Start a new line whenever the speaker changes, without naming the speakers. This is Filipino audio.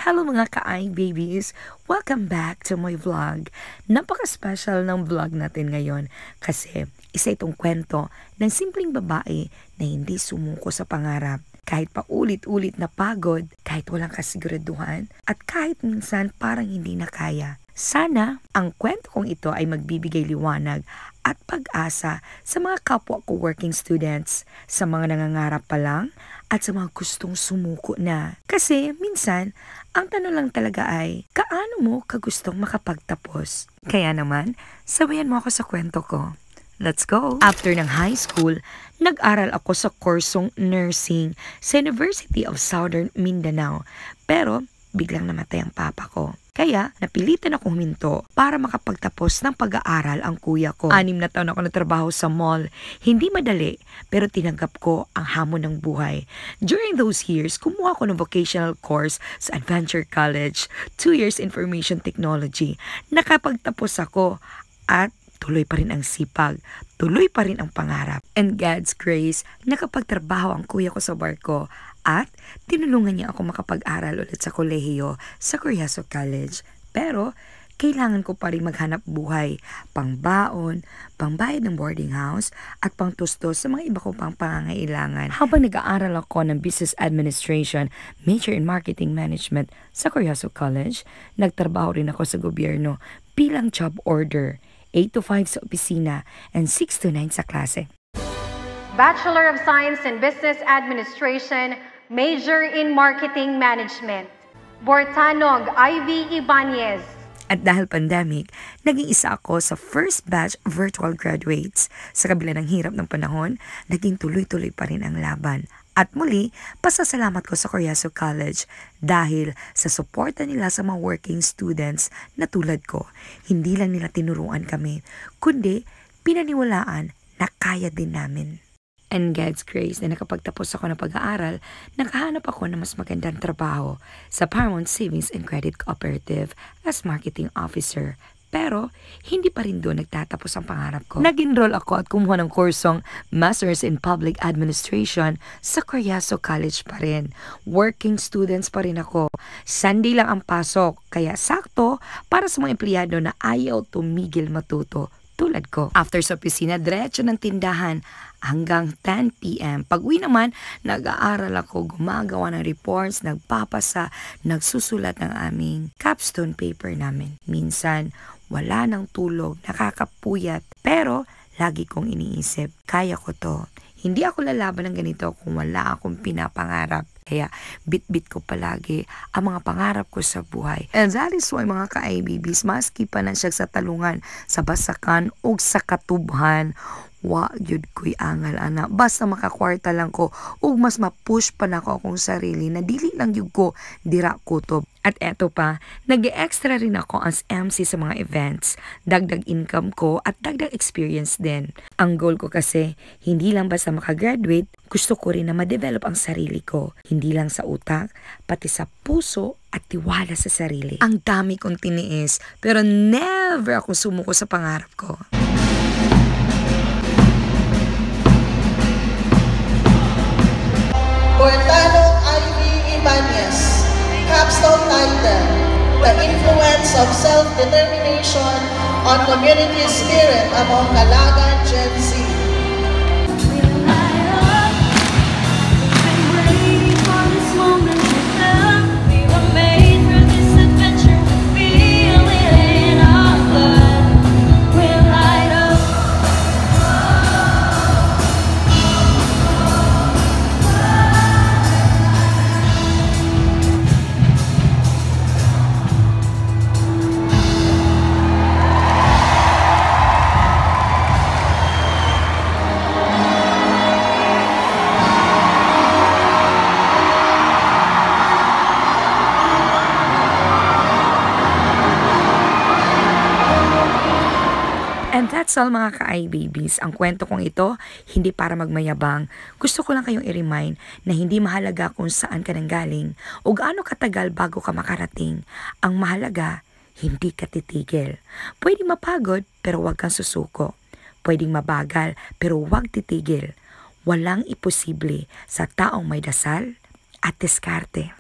Hello mga ka-ay babies! Welcome back to my vlog. Napaka-special ng vlog natin ngayon kasi isa itong kwento ng simpleng babae na hindi sumuko sa pangarap. Kahit pa ulit-ulit na pagod, kahit walang kasiguraduhan, at kahit minsan parang hindi na kaya. Sana ang kwento kong ito ay magbibigay liwanag at pag-asa sa mga kapwa ko working students, sa mga nangangarap pa lang, at sa mga gustong sumuko na. Kasi minsan, ang tanong lang talaga ay, kaano mo kagustong makapagtapos? Kaya naman, sabayan mo ako sa kwento ko. Let's go! After ng high school, nag-aral ako sa kursong nursing sa University of Southern Mindanao. Pero biglang namatay ang papa ko. Kaya napilitan ako huminto para makapagtapos ng pag-aaral ang kuya ko. 6 na taon ako nagtrabaho sa mall. Hindi madali, pero tinanggap ko ang hamon ng buhay. During those years, kumuha ko ng vocational course sa Adventure College, 2 years information technology. Nakapagtapos ako at tuloy pa rin ang sipag, tuloy pa rin ang pangarap. And God's grace, nakapagtrabaho ang kuya ko sa barko at tinulungan niya ako makapag-aral ulit sa kolehiyo sa Coriaso College. Pero kailangan ko pa rin maghanap buhay, pangbaon, pangbayad ng boarding house, at pangtustos sa mga iba ko pang pangangailangan. Habang nag-aaral ako ng Business Administration, major in Marketing Management sa Coriaso College, nagtrabaho rin ako sa gobyerno bilang job order. 8 to 5 sa opisina and 6 to 9 sa klase.
Bachelor of Science in Business Administration, major in Marketing Management. Bortanog Ivy Ibanez.
At dahil pandemic, naging isa ako sa first batch virtual graduates. Sa kabila ng hirap ng panahon, naging tuloy-tuloy pa rin ang laban. At muli, pasasalamat ko sa Coriaso College dahil sa suporta nila sa mga working students na tulad ko. Hindi lang nila tinuruan kami, kundi pinaniwalaan na kaya din namin. And God's grace na nakapagtapos ako ng pag-aaral, nakahanap ako ng mas magandang trabaho sa Paramount Savings and Credit Cooperative as marketing officer. Pero, hindi pa rin doon nagtatapos ang pangarap ko. Nag-enroll ako at kumuha ng kursong Masters in Public Administration sa Coriaso College pa rin. Working students pa rin ako. Sunday lang ang pasok, kaya sakto para sa mga empleyado na ayaw tumigil matuto tulad ko. After sa opisina, diretso ng tindahan hanggang 10 p.m. Pag-uwi naman, nag-aaral ako, gumagawa ng reports, nagpapasa, nagsusulat ng aming capstone paper namin. Minsan, wala ng tulog, nakakapuyat. Pero, lagi kong iniisip, kaya ko to. Hindi ako lalaban ng ganito kung wala akong pinapangarap. Kaya, bit-bit ko palagi ang mga pangarap ko sa buhay. And that is why mga ka-IBBs, maski pa na siya sa talungan, sa basakan, o sa katubhan, wa yun ko'y angal ana. Basta makakwarta lang ko, o mas mapush pa na ko akong sarili na dili lang yun ko, dira kutob. At eto pa, nag-extra rin ako as MC sa mga events. Dagdag income ko at dagdag experience din. Ang goal ko kasi, hindi lang basta makagraduate, gusto ko rin na ma-develop ang sarili ko. Hindi lang sa utak, pati sa puso at tiwala sa sarili. Ang dami kong tiniis, pero never akong sumuko sa pangarap ko.
Bortanog Ivy Ibanez, capstone title, The Influence of Self-Determination on Community Spirit among Calagan Gen Z.
And that's all mga ka-IBBs. Ang kwento kong ito, hindi para magmayabang. Gusto ko lang kayong i-remind na hindi mahalaga kung saan ka nanggaling o gaano katagal bago ka makarating. Ang mahalaga, hindi ka titigil. Pwedeng mapagod pero huwag kang susuko. Pwedeng mabagal pero huwag titigil. Walang imposible sa taong may dasal at diskarte.